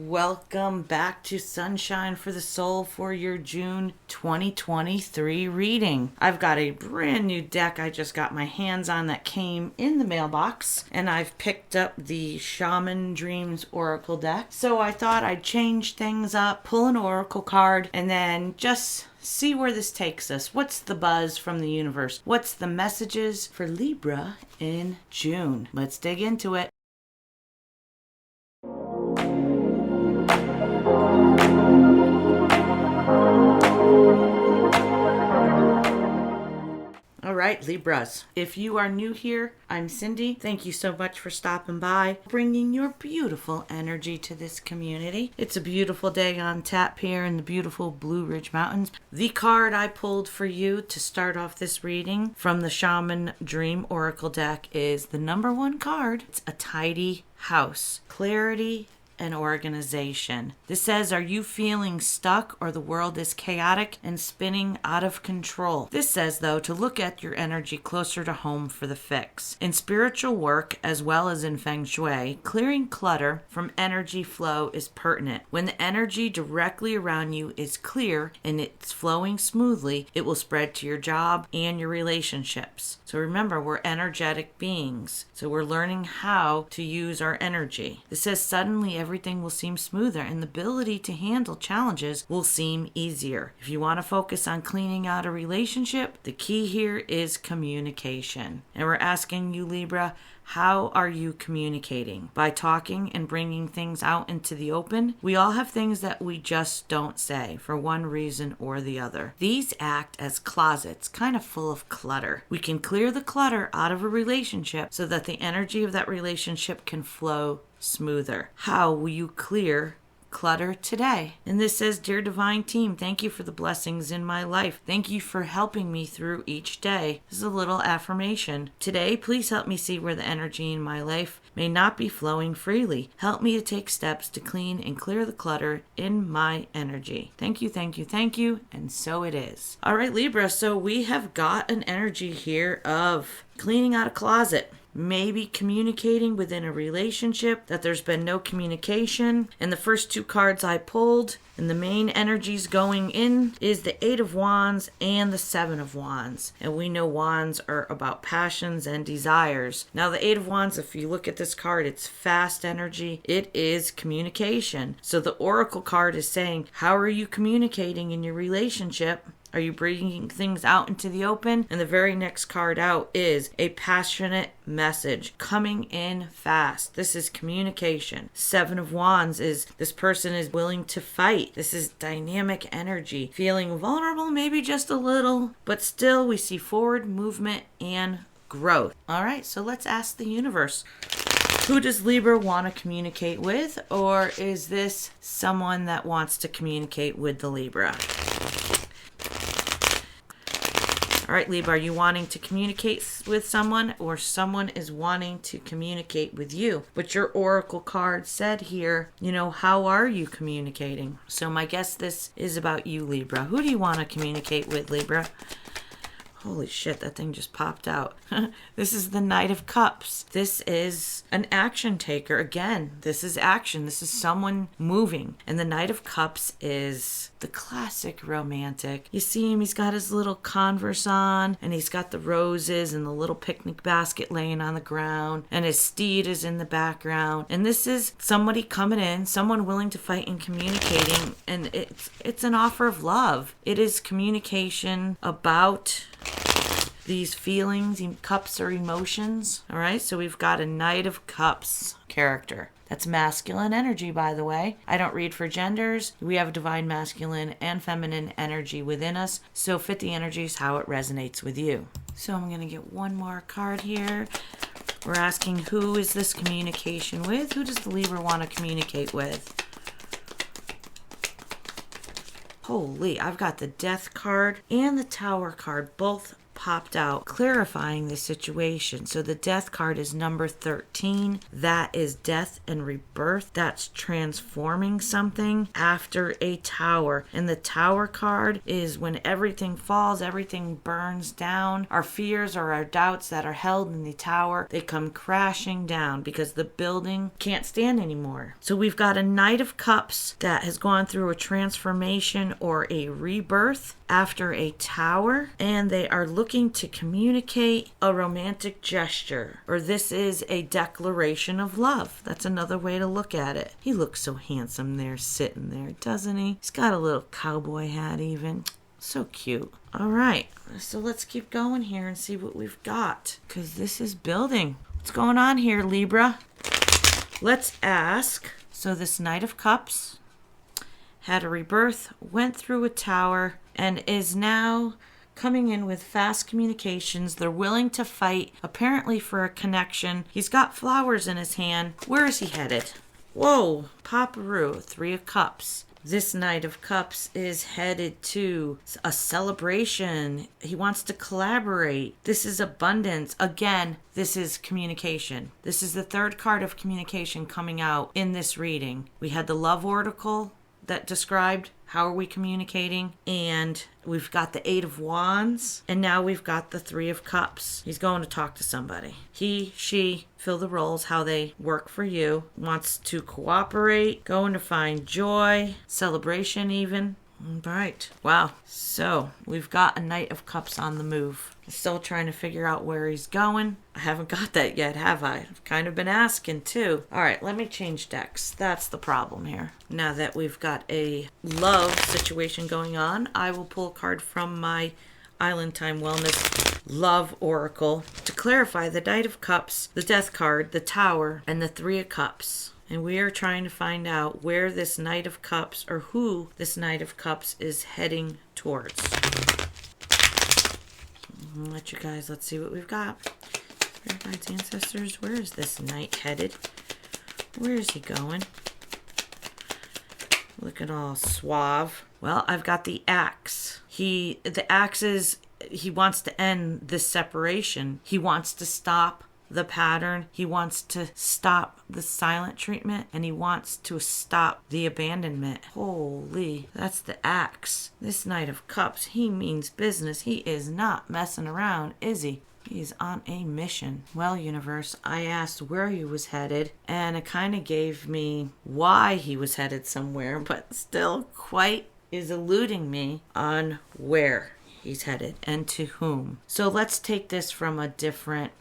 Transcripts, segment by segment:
Welcome back to Sunshine for the Soul for your June 2023 reading. I've got a brand new deck I just got my hands on that came in the mailbox, and I've picked up the Shaman Dreams Oracle deck. So I thought I'd change things up, pull an Oracle card, and then just see where this takes us. What's the buzz from the universe? What's the messages for Libra in June? Let's dig into it. All right, Libras. If you are new here, I'm Cyndi. Thank you so much for stopping by, bringing your beautiful energy to this community. It's a beautiful day on tap here in the beautiful Blue Ridge Mountains. The card I pulled for you to start off this reading from the Shaman Dream Oracle deck is the number one card. It's a tidy house, clarity, and organization. This says, are you feeling stuck or the world is chaotic and spinning out of control? This says, though, to look at your energy closer to home for the fix. In spiritual work, as well as in Feng Shui, clearing clutter from energy flow is pertinent. When the energy directly around you is clear and it's flowing smoothly, it will spread to your job and your relationships. So remember, we're energetic beings. So we're learning how to use our energy. This says, suddenly everything will seem smoother and the ability to handle challenges will seem easier. If you want to focus on cleaning out a relationship, the key here is communication. And we're asking you, Libra, how are you communicating? By talking and bringing things out into the open? We all have things that we just don't say for one reason or the other. These act as closets, kind of full of clutter. We can clear the clutter out of a relationship so that the energy of that relationship can flow smoother. How will you clear clutter today? And this says, dear divine team, thank you for the blessings in my life. Thank you for helping me through each day. This is a little affirmation. Today, please help me see where the energy in my life may not be flowing freely. Help me to take steps to clean and clear the clutter in my energy. Thank you, thank you, thank you. And so it is. All right, Libra. So we have got an energy here of cleaning out a closet. Maybe communicating within a relationship that there's been no communication. And the first two cards I pulled and the main energies going in is the Eight of Wands and the Seven of Wands. And we know wands are about passions and desires. Now the Eight of Wands, if you look at this card, it's fast energy. It is communication. So the Oracle card is saying, how are you communicating in your relationship? Are you bringing things out into the open? And the very next card out is a passionate message coming in fast. This is communication. Seven of Wands is this person is willing to fight. This is dynamic energy. Feeling vulnerable, maybe just a little, but still we see forward movement and growth. All right, so let's ask the universe. Who does Libra want to communicate with? Or is this someone that wants to communicate with the Libra? All right, Libra, are you wanting to communicate with someone or someone is wanting to communicate with you? But your Oracle card said here, how are you communicating? So my guess this is about you, Libra. Who do you want to communicate with, Libra? Holy shit, that thing just popped out. This is the Knight of Cups. This is an action taker. Again, this is action. This is someone moving. And the Knight of Cups is the classic romantic. You see him, he's got his little Converse on, and he's got the roses and the little picnic basket laying on the ground, and his steed is in the background. And this is somebody coming in, someone willing to fight and communicating, and it's an offer of love. It is communication about these feelings, cups or emotions. All right, so we've got a Knight of Cups character. That's masculine energy, by the way. I don't read for genders. We have divine masculine and feminine energy within us. So fit the energies how it resonates with you. So I'm going to get one more card here. We're asking, who is this communication with? Who does the Libra want to communicate with? Holy, I've got the Death card and the Tower card both popped out clarifying the situation. So the death card is number 13. That is death and rebirth. That's transforming something after a tower. And the tower card is when everything falls, everything burns down. Our fears or our doubts that are held in the tower, they come crashing down because the building can't stand anymore. So we've got a Knight of Cups that has gone through a transformation or a rebirth after a tower, and they are looking to communicate a romantic gesture, or this is a declaration of love. That's another way to look at it. He looks so handsome there, sitting there, doesn't he? He's got a little cowboy hat even. So cute. All right, so let's keep going here and see what we've got, because this is building. What's going on here, Libra? Let's ask. So this Knight of Cups had a rebirth, went through a tower, and is now coming in with fast communications. They're willing to fight, apparently for a connection. He's got flowers in his hand. Where is he headed? Whoa, Paparoo, 3 of Cups. This Knight of Cups is headed to a celebration. He wants to collaborate. This is abundance. Again, this is communication. This is the 3rd card of communication coming out in this reading. We had the love oracle that described how are we communicating, and we've got the 8 of Wands, and now we've got the 3 of Cups. He's going to talk to somebody. He, she, fill the roles how they work for you. Wants to cooperate, going to find joy, celebration even. All right. Wow. So we've got a Knight of Cups on the move. Still trying to figure out where he's going. I haven't got that yet, have I? I've kind of been asking too. All right, let me change decks. That's the problem here. Now that we've got a love situation going on, I will pull a card from my Island Time Wellness Love Oracle to clarify the Knight of Cups, the Death card, the Tower, and the 3 of Cups. And we are trying to find out where this Knight of Cups, or who this Knight of Cups is heading towards. Let's see what we've got. Spirit guides, ancestors, where is this knight headed? Where is he going? Looking all suave. Well, I've got the axe. The axe is, he wants to end this separation. He wants to stop the pattern. He wants to stop the silent treatment, and he wants to stop the abandonment. Holy, that's the axe. This Knight of Cups, he means business. He is not messing around, is he? He's on a mission. Well, universe, I asked where he was headed, and it kind of gave me why he was headed somewhere, but still quite is eluding me on where he's headed and to whom. So let's take this from a different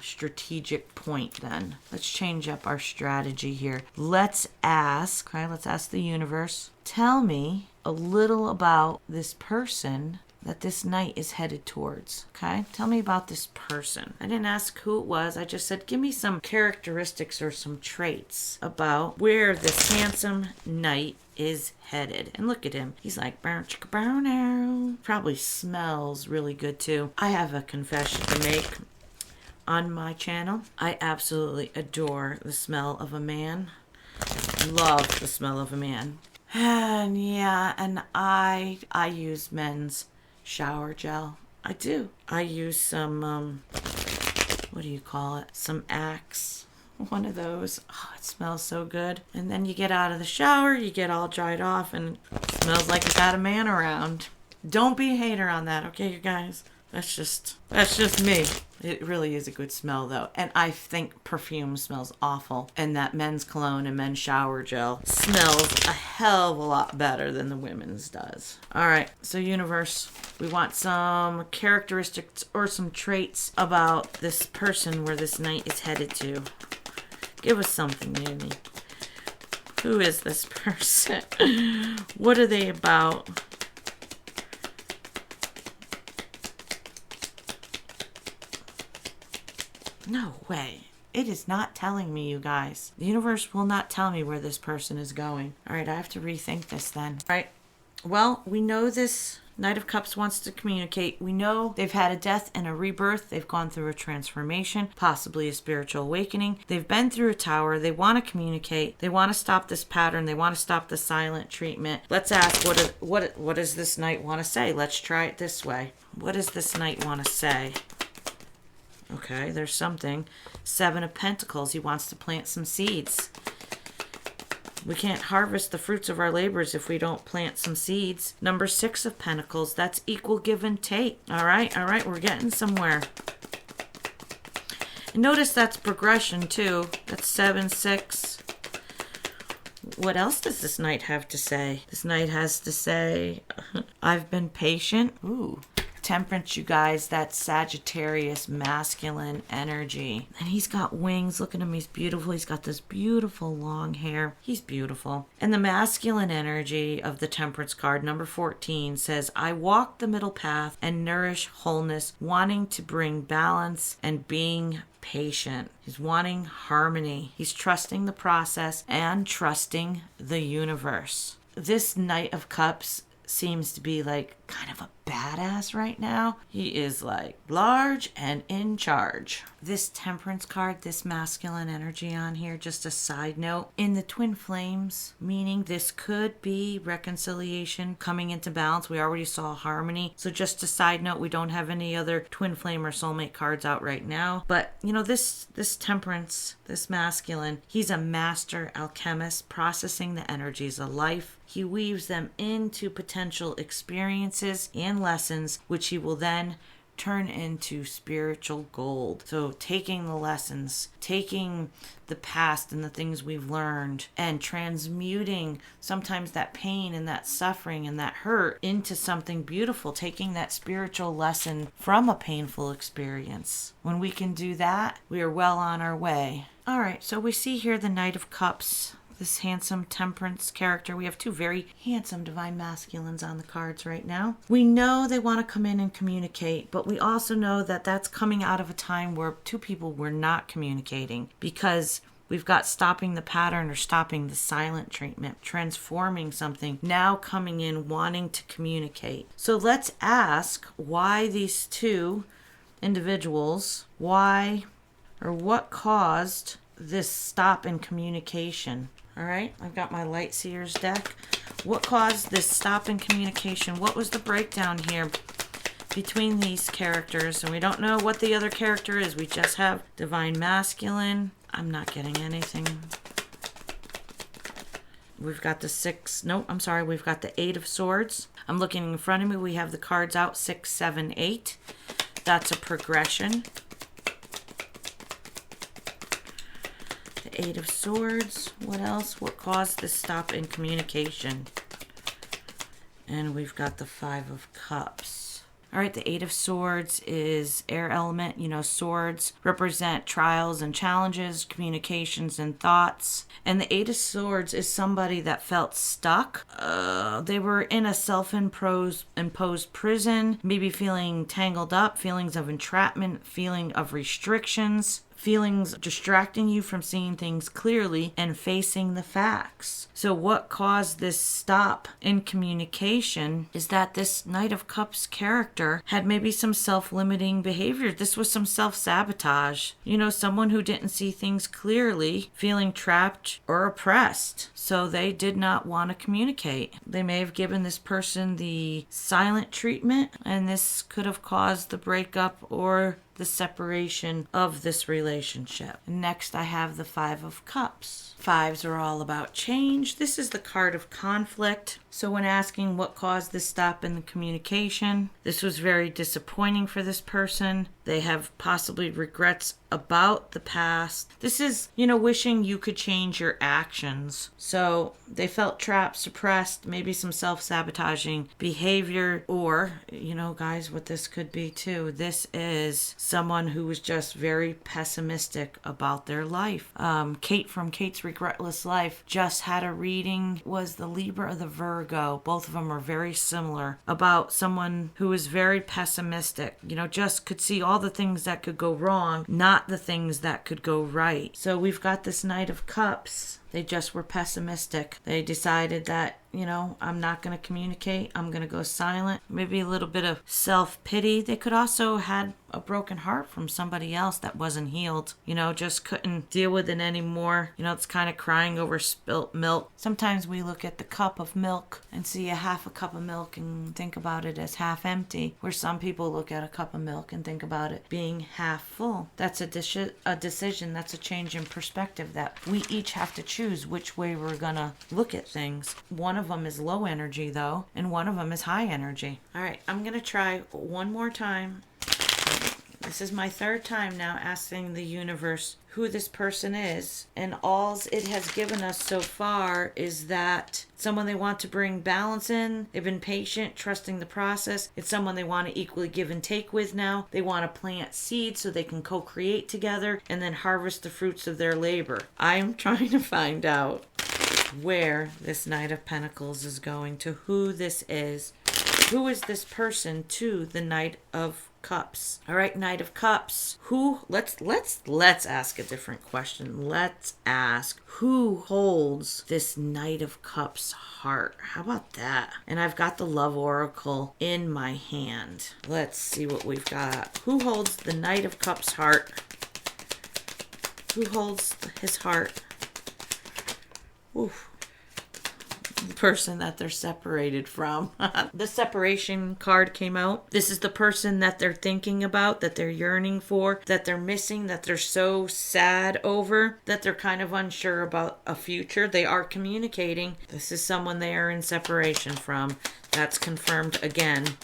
strategic point then. Let's change up our strategy here. Let's ask the universe, tell me a little about this person that this knight is headed towards. Okay? Tell me about this person. I didn't ask who it was. I just said, give me some characteristics or some traits about where this handsome knight is headed. And look at him. He's like, brown chicka brown arrow. Probably smells really good too. I have a confession to make. On my channel, I absolutely adore the smell of a man. Love the smell of a man. And yeah, and I use men's shower gel. I do. I use some, what do you call it? Some Axe. One of those. Oh, it smells so good. And then you get out of the shower, you get all dried off, and it smells like you got a man around. Don't be a hater on that, okay, you guys? That's just me. It really is a good smell, though. And I think perfume smells awful. And that men's cologne and men's shower gel smells a hell of a lot better than the women's does. All right. So, universe, we want some characteristics or some traits about this person where this knight is headed to. Give us something, Uni. Who is this person? What are they about? No way. It is not telling me, you guys. The universe will not tell me where this person is going. All right, I have to rethink this then. All right. Well, we know this Knight of Cups wants to communicate. We know they've had a death and a rebirth. They've gone through a transformation, possibly a spiritual awakening. They've been through a tower. They want to communicate. They want to stop this pattern. They want to stop the silent treatment. Let's ask, what does this knight want to say? Let's try it this way. What does this knight want to say? Okay, there's something. 7 of Pentacles. He wants to plant some seeds. We can't harvest the fruits of our labors if we don't plant some seeds. Number 6 of Pentacles, that's equal give and take. All right, we're getting somewhere. And notice that's progression too. That's 7, 6. What else does this knight have to say? This knight has to say, I've been patient. Ooh. Temperance, you guys, that's Sagittarius masculine energy. And he's got wings. Look at him. He's beautiful. He's got this beautiful long hair. He's beautiful. And the masculine energy of the Temperance card, number 14, says, I walk the middle path and nourish wholeness, wanting to bring balance and being patient. He's wanting harmony. He's trusting the process and trusting the universe. This Knight of Cups seems to be like kind of a badass right now. He is like large and in charge. This Temperance card, this masculine energy on here, just a side note, in the twin flames, meaning this could be reconciliation coming into balance. We already saw harmony. So just a side note, we don't have any other twin flame or soulmate cards out right now. But you know, this Temperance, this masculine, he's a master alchemist processing the energies of life. He weaves them into potential experiences and lessons, which he will then turn into spiritual gold. So taking the lessons, taking the past and the things we've learned, and transmuting sometimes that pain and that suffering and that hurt into something beautiful, taking that spiritual lesson from a painful experience. When we can do that, we are well on our way. All right, so we see here the Knight of Cups, this handsome Temperance character. We have 2 very handsome divine masculines on the cards right now. We know they want to come in and communicate, but we also know that that's coming out of a time where 2 people were not communicating, because we've got stopping the pattern or stopping the silent treatment, transforming something, now coming in wanting to communicate. So let's ask why these 2 individuals, why or what caused this stop in communication. All right, I've got my Light Seers deck. What caused this stop in communication? What was the breakdown here between these characters? And we don't know what the other character is. We just have Divine Masculine. I'm not getting anything. We've got the 6. No, I'm sorry. We've got the 8 of Swords. I'm looking in front of me. We have the cards out 6, 7, 8. That's a progression. 8 of Swords. What else? What caused this stop in communication? And we've got the 5 of Cups. All right, the 8 of Swords is air element. You know, swords represent trials and challenges, communications and thoughts. And the 8 of Swords is somebody that felt stuck. They were in a self-imposed prison, maybe feeling tangled up, feelings of entrapment, feeling of restrictions, feelings distracting you from seeing things clearly and facing the facts. So what caused this stop in communication is that this Knight of Cups character had maybe some self-limiting behavior. This was some self-sabotage. You know, someone who didn't see things clearly, feeling trapped or oppressed. So they did not want to communicate. They may have given this person the silent treatment, and this could have caused the breakup or the separation of this relationship. Next, I have the 5 of Cups. 5s are all about change. This is the card of conflict. So when asking what caused this stop in the communication, this was very disappointing for this person. They have possibly regrets about the past. This is, you know, wishing you could change your actions. So they felt trapped, suppressed, maybe some self-sabotaging behavior. Or, you know, guys, what this could be too. This is someone who was just very pessimistic about their life. Kate from Kate's Regretless Life just had a reading, was the Libra or the Virgo. Both of them are very similar, about someone who is very pessimistic, you know, just could see all the things that could go wrong, not the things that could go right. So we've got this Knight of Cups They just were pessimistic. They decided that, I'm not going to communicate. I'm going to go silent. Maybe a little bit of self-pity. They could also had a broken heart from somebody else that wasn't healed. Just couldn't deal with it anymore. It's kind of crying over spilt milk. Sometimes we look at the cup of milk and see a half a cup of milk and think about it as half empty, where some people look at a cup of milk and think about it being half full. That's a decision. That's a change in perspective that we each have to choose which way we're going to look at things. One of them is low energy, though, and one of them is high energy. All right, I'm going to try one more time. This is my third time now asking the universe who this person is. And all it has given us so far is that someone they want to bring balance in. They've been patient, trusting the process. It's someone they want to equally give and take with now. They want to plant seeds so they can co-create together and then harvest the fruits of their labor. I'm trying to find out where this Knight of Pentacles is going, to who this is. Who is this person to the Knight of Cups? All right, Knight of Cups. Let's ask a different question. Let's ask who holds this Knight of Cups heart. How about that? And I've got the Love Oracle in my hand. Let's see what we've got. Who holds the Knight of Cups heart? Who holds his heart? Oof. The person that they're separated from. The separation card came out. This is the person that they're thinking about, that they're yearning for, that they're missing, that they're so sad over, that they're kind of unsure about a future. They are communicating. This is someone they are in separation from. That's confirmed again.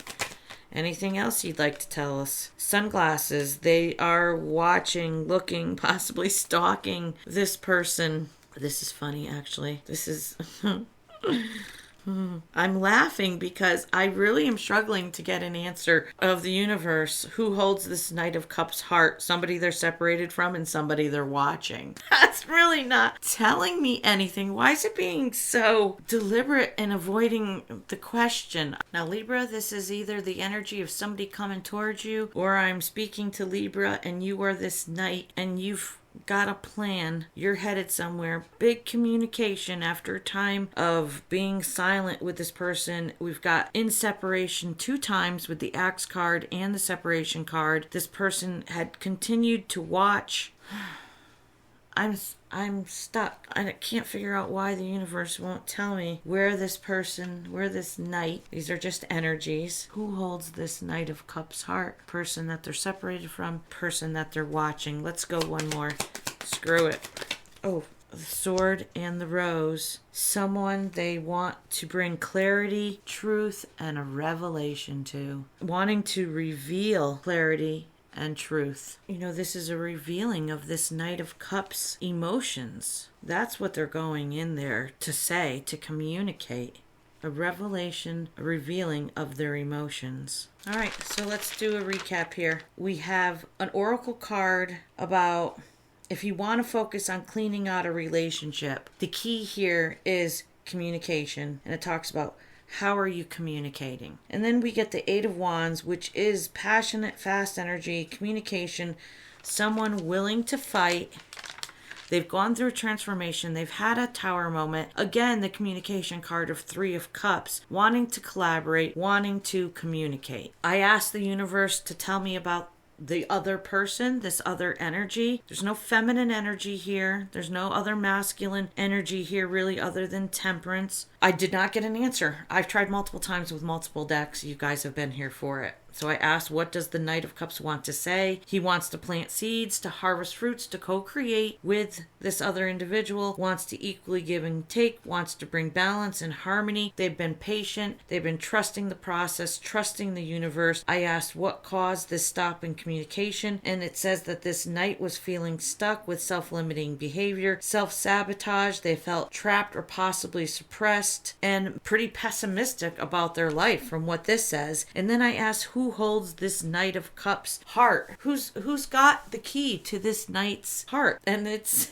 Anything else you'd like to tell us? Sunglasses. They are watching, looking, possibly stalking this person. This is funny, actually. This is... I'm laughing because I really am struggling to get an answer of the universe. Who holds this Knight of Cups heart? Somebody they're separated from and somebody they're watching. That's really not telling me anything. Why is it being so deliberate and avoiding the question? Now, Libra, this is either the energy of somebody coming towards you, or I'm speaking to Libra and you are this knight and you've got a plan. You're headed somewhere. Big communication after a time of being silent with this person. We've got in separation 2 times with the Axe card and the separation card. This person had continued to watch. I'm stuck. I can't figure out why the universe won't tell me where this person, where this knight, these are just energies. Who holds this Knight of Cups heart? Person that they're separated from, person that they're watching. Let's go one more. Screw it. Oh, the Sword and the Rose. Someone they want to bring clarity, truth, and a revelation to. Wanting to reveal clarity and truth. This is a revealing of this Knight of Cups emotions. That's what they're going in there to say, to communicate. A revelation, a revealing of their emotions. All right, so let's do a recap here. We have an oracle card about if you want to focus on cleaning out a relationship, the key here is communication. And it talks about how are you communicating? And then we get the 8 of Wands, which is passionate, fast energy, communication, someone willing to fight. They've gone through a transformation. They've had a tower moment. Again, the communication card of 3 of Cups, wanting to collaborate, wanting to communicate. I asked the universe to tell me about the other person, this other energy. There's no feminine energy here. There's no other masculine energy here really other than Temperance. I did not get an answer. I've tried multiple times with multiple decks. You guys have been here for it. So I asked, what does the Knight of Cups want to say? He wants to plant seeds, to harvest fruits, to co-create with this other individual, wants to equally give and take, wants to bring balance and harmony. They've been patient. They've been trusting the process, trusting the universe. I asked what caused this stop in communication, and it says that this Knight was feeling stuck with self-limiting behavior, self-sabotage. They felt trapped or possibly suppressed and pretty pessimistic about their life from what this says. And then I asked, who holds this Knight of Cups heart? Who's got the key to this knight's heart? And it's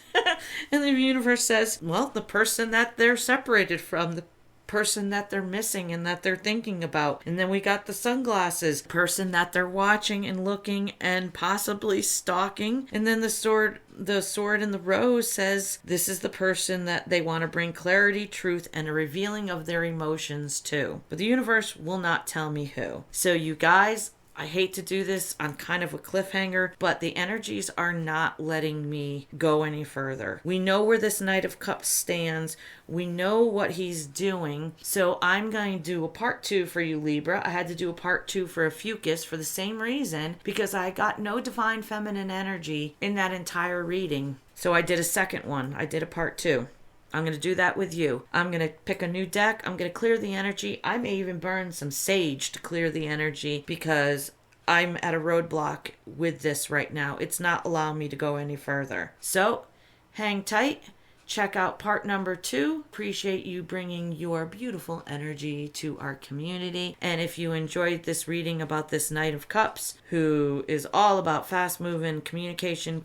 and the universe says, well, the person that they're separated from, the person that they're missing and that they're thinking about. And then we got the sunglasses, person that they're watching and looking and possibly stalking. And then the sword in the rose says this is the person that they want to bring clarity, truth, and a revealing of their emotions to. But the universe will not tell me who. So you guys, I hate to do this on kind of a cliffhanger, but the energies are not letting me go any further. We know where this Knight of Cups stands. We know what he's doing. So I'm going to do a part 2 for you, Libra. I had to do a part 2 for a Fucus for the same reason, because I got no divine feminine energy in that entire reading. So I did a second one. I did a part 2. I'm going to do that with you. I'm going to pick a new deck. I'm going to clear the energy. I may even burn some sage to clear the energy because I'm at a roadblock with this right now. It's not allowing me to go any further. So hang tight. Check out part number 2. Appreciate you bringing your beautiful energy to our community. And if you enjoyed this reading about this Knight of Cups, who is all about fast moving communication,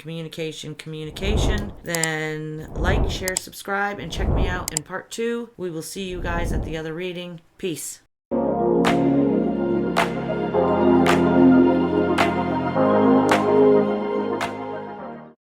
then like, share, subscribe, and check me out in part 2. We will see you guys at the other reading. Peace.